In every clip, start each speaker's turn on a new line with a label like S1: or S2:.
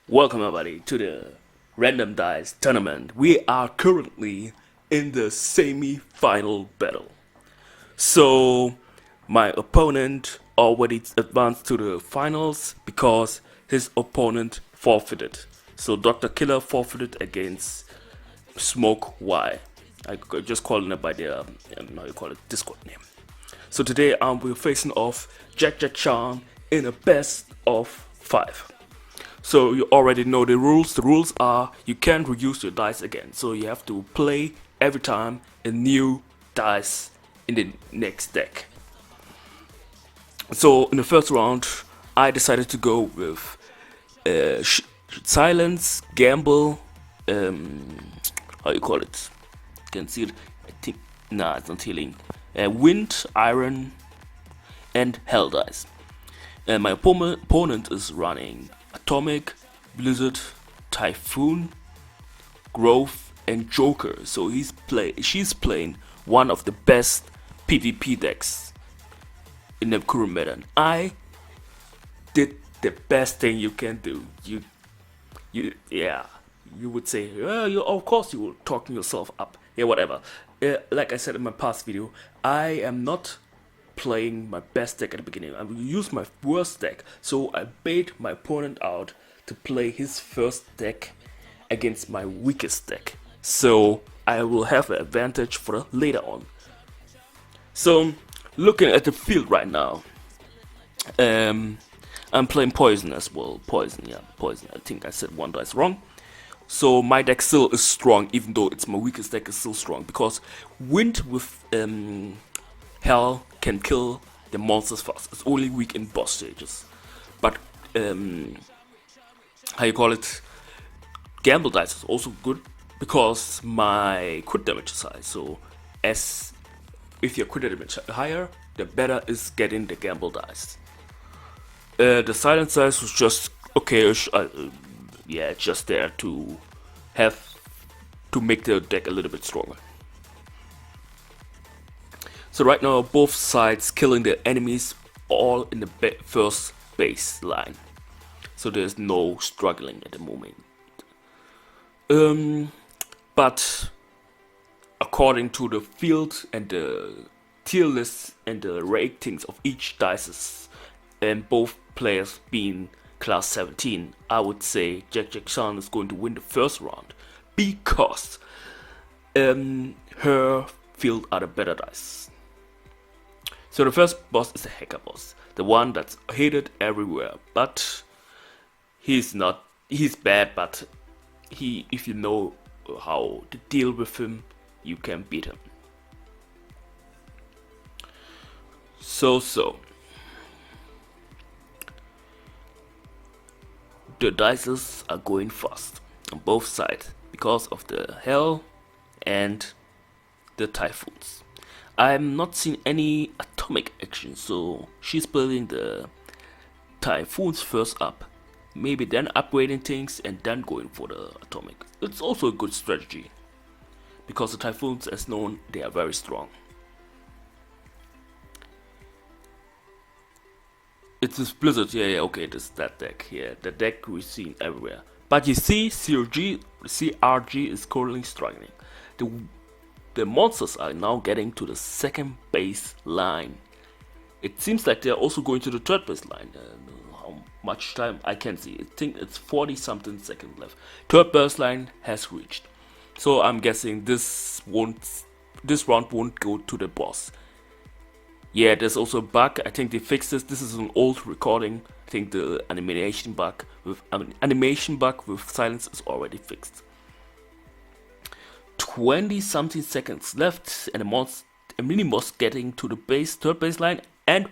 S1: Welcome everybody to the Random Dice Tournament. We are currently in the semi-final battle. So my opponent already advanced to the finals because his opponent forfeited. So Dr. Killer forfeited against Smoke Y. I just calling it by their how you call it, Discord name. So today we're facing off JacJacChan in a best of 5. So you already know the rules. The rules are you can't reuse your dice again. So you have to play every time a new dice in the next deck. So in the first round, I decided to go with silence, gamble, how you call it? You can see it. I think it's not healing. Wind, iron, and hell dice. And my opponent is running Atomic, Blizzard, Typhoon, Growth, and Joker. So she's playing one of the best PvP decks in the current meta. And I did the best thing you can do. You would say, of course you will talking yourself up. Yeah, whatever. Like I said in my past video, I am not playing my best deck at the beginning. I will use my worst deck. So I bait my opponent out to play his first deck against my weakest deck. So I will have an advantage for the later on. So looking at the field right now, I'm playing poison as well. Poison. I think I said one dice wrong. So my deck still is strong, even though it's my weakest deck is still strong, because wind with hell can kill the monsters fast. It's only weak in boss stages. But how you call it? Gamble dice is also good because my crit damage is high. So if your crit damage is higher, the better is getting the gamble dice. The silence dice was just okay-ish. Just there to make the deck a little bit stronger. So right now, both sides killing the enemies all in the first base line. So there's no struggling at the moment. But according to the field and the tier lists and the ratings of each dices, and both players being class 17, I would say JacJacChan is going to win the first round because her field are the better dice. So the first boss is the hacker boss, the one that's hated everywhere, but he's bad, but if you know how to deal with him, you can beat him. So the dices are going fast on both sides because of the hell and the typhoons. I'm not seeing any atomic action, so she's building the typhoons first up, maybe then upgrading things and then going for the atomic. It's also a good strategy because the typhoons, as known, they are very strong. It's this Blizzard, okay, this that deck here, the deck we've seen everywhere. But you see, CRG is currently struggling. The monsters are now getting to the second base line. It seems like they're also going to the third base line. How much time I can see? I think it's 40 something seconds left. Third base line has reached. So I'm guessing this round won't go to the boss. Yeah, there's also a bug. I think they fixed this. This is an old recording. I think the animation bug with silence is already fixed. 20 something seconds left, and a mini boss getting to the third base line, and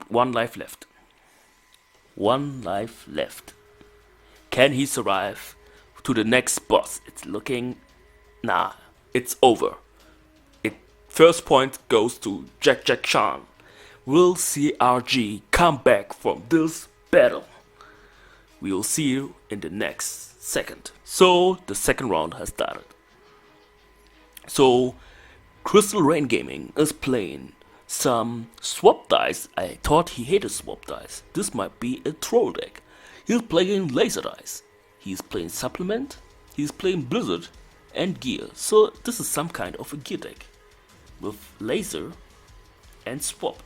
S1: 1 life left. 1 life left. Can he survive to the next boss? It's looking, it's over. First point goes to JacJacChan. Will CRG come back from this battle? We will see you in the next second. So the second round has started. So Crystal Rain Gaming is playing some swap dice. I thought he hated swap dice. This might be a troll deck. He's playing Laser Dice. He's playing Supplement. He's playing Blizzard and Gear. So this is some kind of a gear deck with Laser and Swap.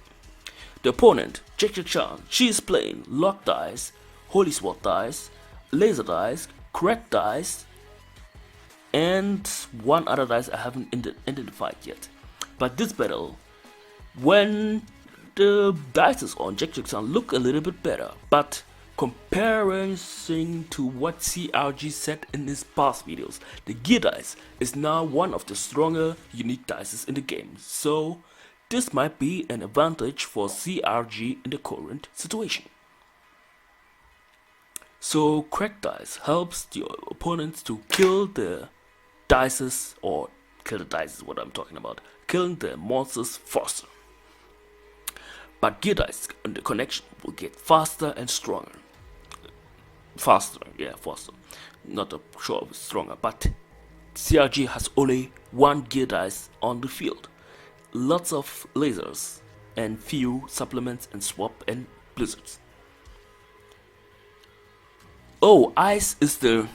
S1: The opponent, JacJacChan, she is playing Lock Dice, Holy Sword Dice, Laser Dice, Crack Dice, and one other dice I haven't identified yet. But this battle, when the dice on JacJacChan look a little bit better, but comparing to what CRG said in his past videos, the gear dice is now one of the stronger unique dices in the game. So this might be an advantage for CRG in the current situation. So Crack Dice helps the opponents to kill the dices, or kill the dice is what I'm talking about, killing the monsters faster. But Gear Dice on the connection will get faster and stronger. Faster. Not sure if it's stronger, but CRG has only one Gear Dice on the field. Lots of lasers and few supplements and swap and blizzards. Oh, Ice is the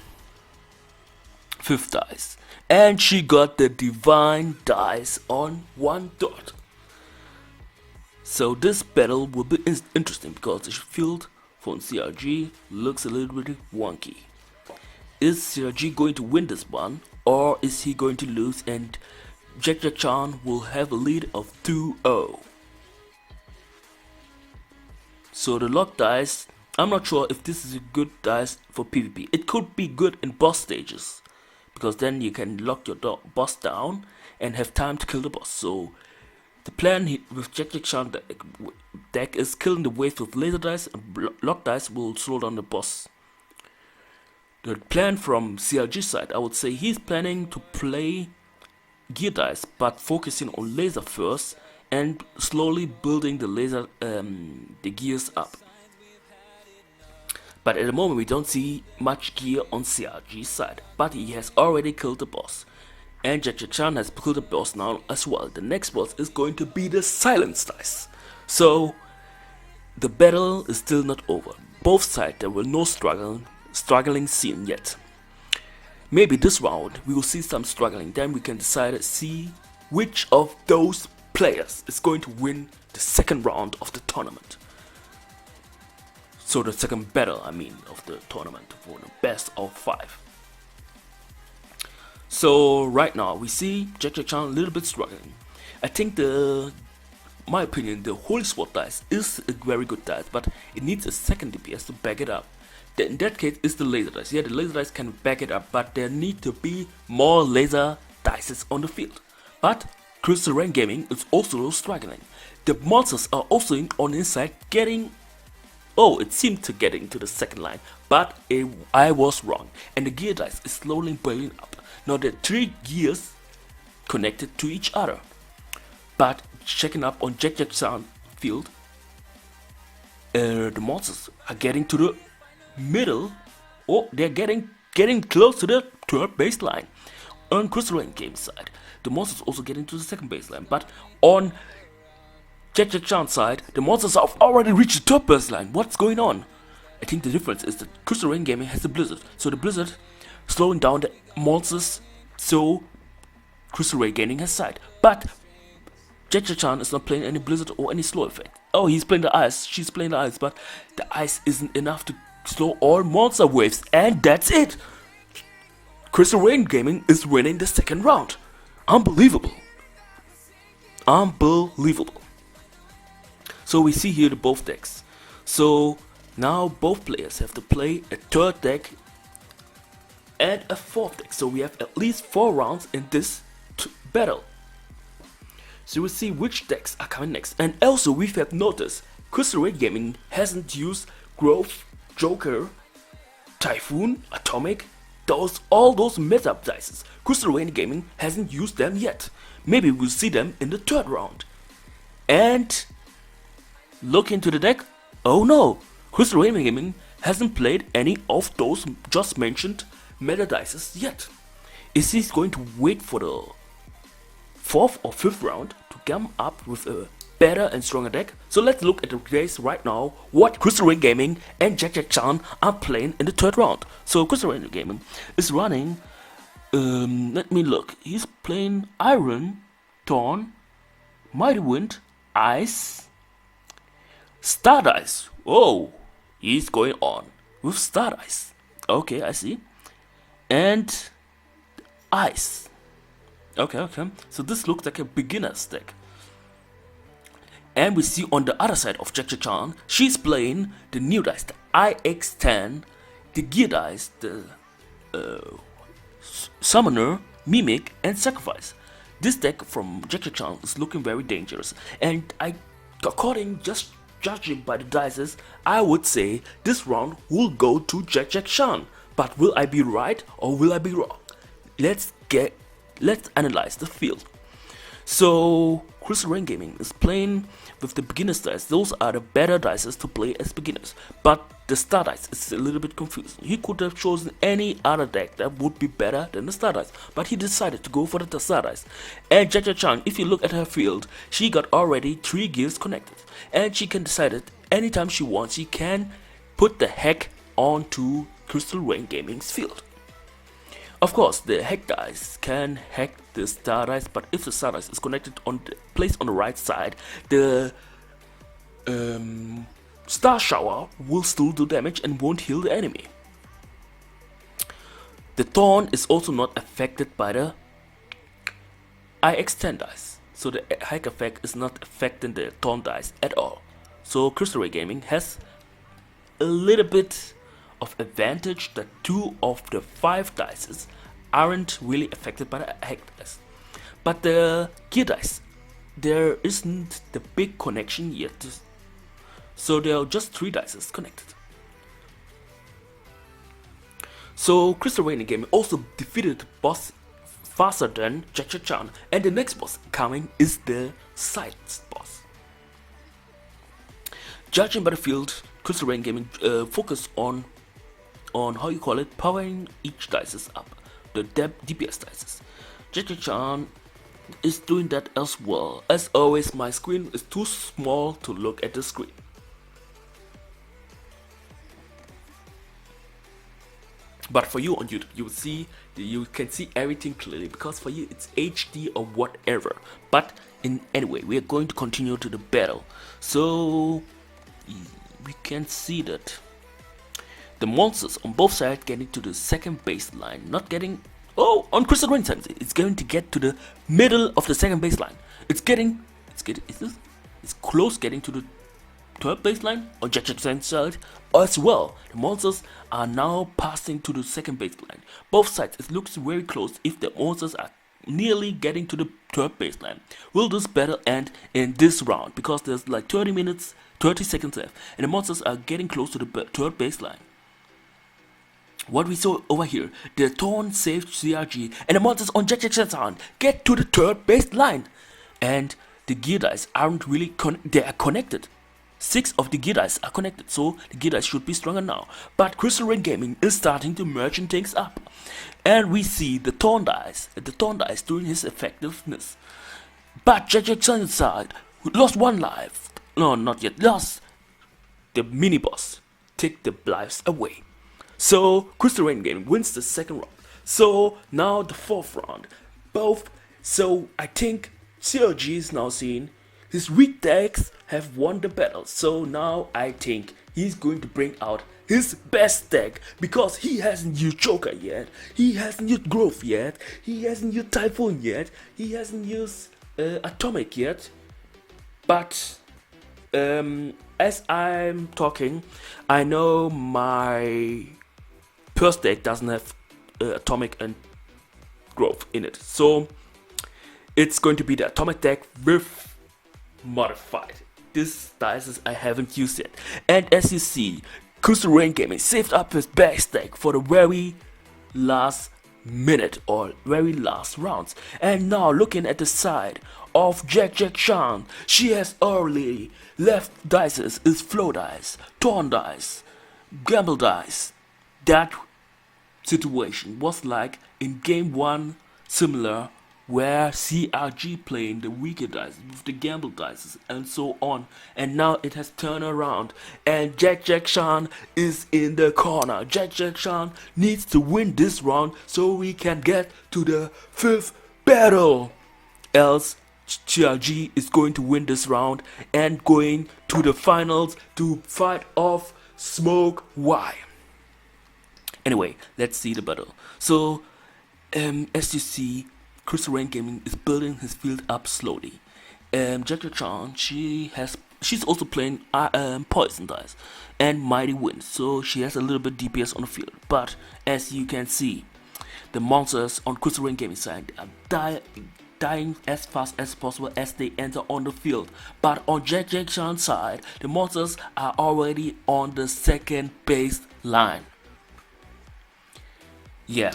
S1: 5th dice, and she got the Divine dice on 1 dot. So this battle will be interesting because the field from CRG looks a little bit wonky. Is CRG going to win this one, or is he going to lose and JacJacChan will have a lead of 2-0? So the Lock Dice, I'm not sure if this is a good dice for PvP. It could be good in boss stages, because then you can lock your boss down and have time to kill the boss. So the plan with JacJacChan deck is killing the waves with Laser Dice, and Lock Dice will slow down the boss. The plan from CRG side, I would say he's planning to play Gear Dice, but focusing on Laser first and slowly building the gears up. But at the moment we don't see much gear on CRG's side, but he has already killed the boss. And JacJacChan has killed the boss now as well. The next boss is going to be the Silence Dice. So the battle is still not over. Both sides, there were no struggling scene yet. Maybe this round we will see some struggling, then we can see which of those players is going to win the second round of the tournament. So the second battle, I mean, of the tournament for the best of 5. So right now we see JacJacChan a little bit struggling. I think my opinion, the Holy Sword dice is a very good dice, but it needs a second DPS to back it up. In that case, it's the Laser Dice. Yeah, the Laser Dice can back it up, but there need to be more Laser Dices on the field. But Crystal Rain Gaming is also struggling. The monsters are also on inside getting... Oh, it seemed to get into the second line, but I was wrong. And the Gear Dice is slowly building up. Now there are 3 gears connected to each other. But checking up on JacJacChan field, the monsters are getting to the middle. Oh, they're getting close to the 3rd baseline. On Crystal Rain Game side, the monsters also getting to the 2nd baseline. But on JacJacChan side, the monsters have already reached the 3rd baseline. What's going on? I think the difference is that Crystal Rain Gaming has the Blizzard. So the Blizzard slowing down the monsters, so Crystal Rain Gaming has side. But JacJacChan is not playing any Blizzard or any slow effect. Oh, he's playing the ice, she's playing the ice, but the ice isn't enough to slow all monster waves, and that's it. Crystal Rain Gaming is winning the second round. Unbelievable. Unbelievable. So we see here the both decks. So now both players have to play a 3rd deck and a 4th deck. So we have at least 4 rounds in this battle. So we'll see which decks are coming next. And also we have noticed Crystal Rain Gaming hasn't used Growth, Joker, Typhoon, Atomic, all those meta dices. Crystal Rain Gaming hasn't used them yet. Maybe we'll see them in the 3rd round. And look into the deck. Oh no, Crystal Rain Gaming hasn't played any of those just mentioned meta dices yet. Is he going to wait for the 4th or 5th round to come up with a better and stronger deck. So let's look at the race right now, what Crystal Rain Gaming and JacJacChan are playing in the third round. So Crystal Rain Gaming is running, let me look, he's playing Iron, Thorn, Mighty Wind, Ice, Stardust. Oh, he's going on with Stardust. Okay, I see. And Ice. Okay. So this looks like a beginner's deck. And we see on the other side of JacJacChan, she's playing the new dice, the IX10, the Gear dice, the Summoner, Mimic, and Sacrifice. This deck from JacJacChan is looking very dangerous, and just judging by the dices, I would say this round will go to JacJacChan. But will I be right or will I be wrong? Let's analyze the field. So Crystal Rain Gaming is playing with the beginner's dice. Those are the better dices to play as beginners. But the star dice is a little bit confusing. He could have chosen any other deck that would be better than the star dice, but he decided to go for the star dice. And JacJacChan, if you look at her field, she got already 3 gears connected, and she can decide it anytime she wants. She can put the hack onto Crystal Rain Gaming's field. Of course, the hack dice can hack the star dice, but if the star dice is placed on the right side, the star shower will still do damage and won't heal the enemy. The Thorn is also not affected by the IX10 dice, so the hack effect is not affecting the Thorn dice at all. So Crystal Rain Gaming has a little bit of advantage that 2 of the 5 dices aren't really affected by the hack dice. But the gear dice, there isn't the big connection yet, so there are just 3 dices connected. So Crystal Rain Gaming also defeated the boss faster than JacJacChan, and the next boss coming is the side boss. Judging by the field, Crystal Rain Gaming focus on how you call it, powering each dices up, the DPS dices. JacJacChan is doing that as well. As always, my screen is too small to look at the screen. But for you on YouTube, you can see everything clearly, because for you it's HD or whatever. But anyway, we are going to continue to the battle. So we can see that the monsters on both sides getting to the second baseline, not getting. Oh, on Crystal Rain side, it's going to get to the middle of the second baseline. It's close getting to the third baseline on JacJacChan side as well. The monsters are now passing to the second baseline. Both sides, it looks very close. If the monsters are nearly getting to the third baseline, will this battle end in this round? Because there's like 30 seconds left, and the monsters are getting close to the third baseline. What we saw over here, the Thorn saved CRG, and the monsters on JacJacChan get to the third baseline, and the gear dice aren't really they are connected. 6 of the gear dice are connected, so the gear dice should be stronger now. But Crystal Rain Gaming is starting to merging things up, and we see the Thorn dice doing his effectiveness. But JacJacChan's side lost 1 life. No, not yet. Lost the mini boss. Take the lives away. So Crystal Rain Gaming wins the second round. So now the fourth round. So I think CRG is now seeing his weak decks have won the battle. So now I think he's going to bring out his best deck, because he hasn't used Joker yet, he hasn't used Growth yet, he hasn't used Typhoon yet, he hasn't used Atomic yet. But as I'm talking, I know my first deck doesn't have Atomic and Growth in it, so it's going to be the Atomic deck with Modified. This dice I haven't used yet, and as you see, Crystal Rain Gaming saved up his best deck for the very last minute or very last rounds. And now looking at the side of JacJacChan, she has already left dices is Flow dice, Torn dice, Gamble dice. That situation was like in game 1 similar where CRG playing the weaker dice with the gamble dice and so on, and now it has turned around and JacJacChan is in the corner. JacJacChan needs to win this round so we can get to the 5th battle, else CRG is going to win this round and going to the finals to fight off Smoke Y. Anyway, let's see the battle. So, as you see, Crystal Rain Gaming is building his field up slowly. JacJacChan, she's also playing Poison Dice and Mighty Wind, so she has a little bit DPS on the field. But as you can see, the monsters on Crystal Rain Gaming side are dying as fast as possible as they enter on the field. But on JacJacChan's side, the monsters are already on the second base line. Yeah.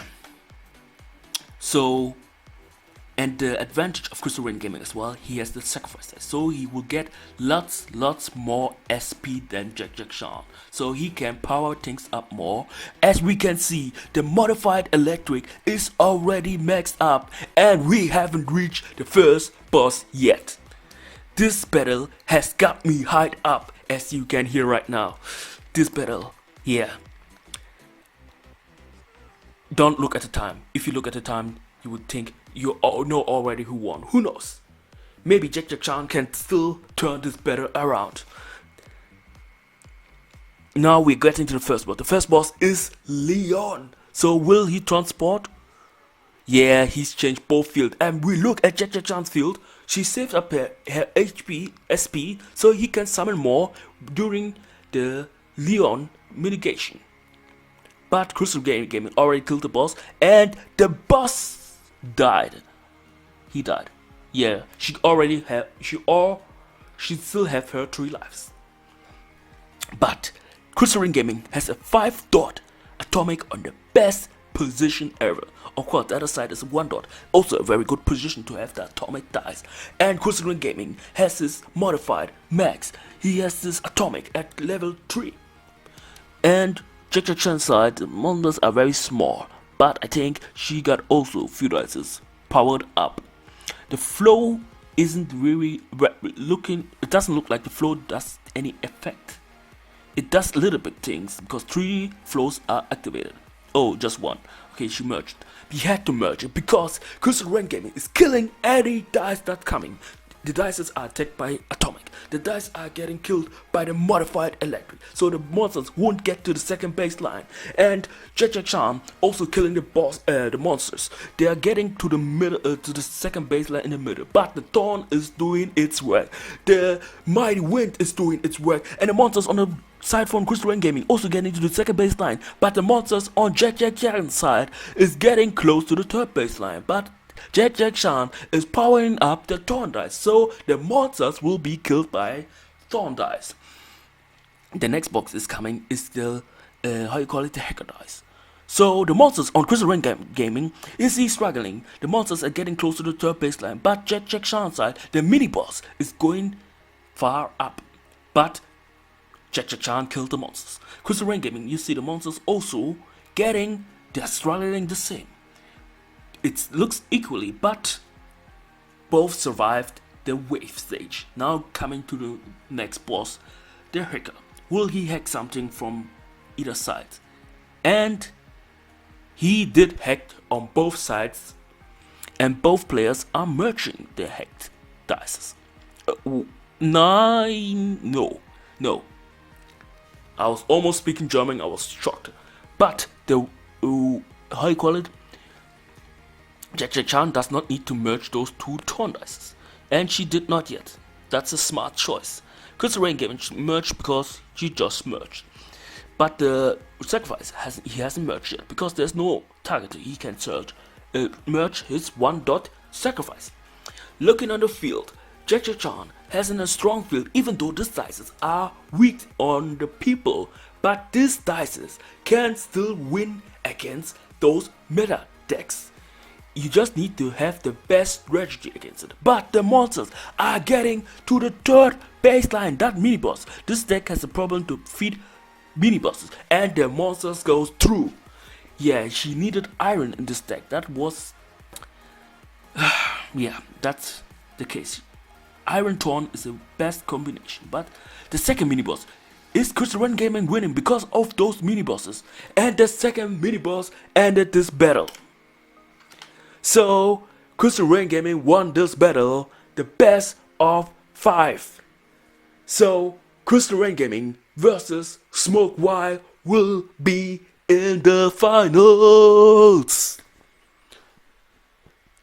S1: So, and the advantage of Crystal Rain Gaming as well, he has the sacrifice dice, so he will get lots more SP than JacJacChan, so he can power things up more. As we can see, the modified electric is already maxed up, and we haven't reached the first boss yet. This battle has got me hyped up, as you can hear right now. This battle, yeah. Don't look at the time. If you look at the time, you would think you all know already who won. Who knows? Maybe JacJacChan can still turn this battle around. Now we're getting to the first boss. The first boss is Leon. So will he transport? Yeah, he's changed both fields. And we look at JacJacChan's field. She saved up her HP, SP, so he can summon more during the Leon mitigation. But Crystal Rain Gaming already killed the boss, and the boss died. He died. Yeah, she still have her 3 lives. But Crystal Rain Gaming has a 5-dot atomic on the best position ever. Of course, the other side is a 1-dot, also a very good position to have the atomic dice. And Crystal Rain Gaming has this modified max. He has this atomic at level 3. And JacJacChan's side, the monsters are very small, but I think she got also few dices powered up. The flow isn't really looking, it doesn't look like the flow does any effect. It does little bit things because 3 flows are activated. Oh, just 1. Okay, she merged. We had to merge it because Crystal Rain Gaming is killing any dice that's coming. The dices are attacked by atomic. The dice are getting killed by the modified electric, so the monsters won't get to the second baseline. And JacJacChan also killing the monsters. They are getting to the middle, to the second baseline in the middle. But the Thorn is doing its work. The Mighty Wind is doing its work, and the monsters on the side from Crystal Rain Gaming also getting to the second baseline. But the monsters on JacJacChan's side is getting close to the third baseline. But JacJacChan is powering up the Thorn dice, so the monsters will be killed by Thorn dice. The next box is coming is the the hacker dice. So the monsters on Crystal Rain Gaming is he struggling. The monsters are getting close to the third baseline, but JacJacChan's side, the mini boss is going far up. But JacJacChan killed the monsters. Crystal Rain Gaming, you see the monsters also they're struggling the same. It looks equally, but both survived the wave stage. Now coming to the next boss, the hacker. Will he hack something from either side? And he did hack on both sides, and both players are merging their hacked dice. No. I was almost speaking German, I was shocked. But the how you call it? JacJacChan does not need to merge those 2 Thorn dice, and she did not yet. That's a smart choice. Crystal Rain Gaming merged because she just merged, but the sacrifice he hasn't merged yet because there's no target he can merge his 1-dot sacrifice. Looking on the field, JacJacChan has a strong field, even though these dice are weak on the people, but these dice can still win against those meta decks. You just need to have the best strategy against it. But the monsters are getting to the third baseline, that mini boss. This deck has a problem to feed mini bosses, and the monsters goes through. Yeah, she needed iron in this deck. That was Yeah, that's the case. Iron Throne is the best combination, but the second mini boss is Crystal Run Gaming winning because of those mini bosses, and the second mini boss ended this battle. So Crystal Run Gaming won this battle, the best of 5. So Crystal Run Gaming versus Smoke Wild will be in the finals.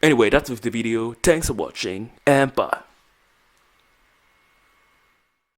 S1: Anyway, that's with the video. Thanks for watching and bye.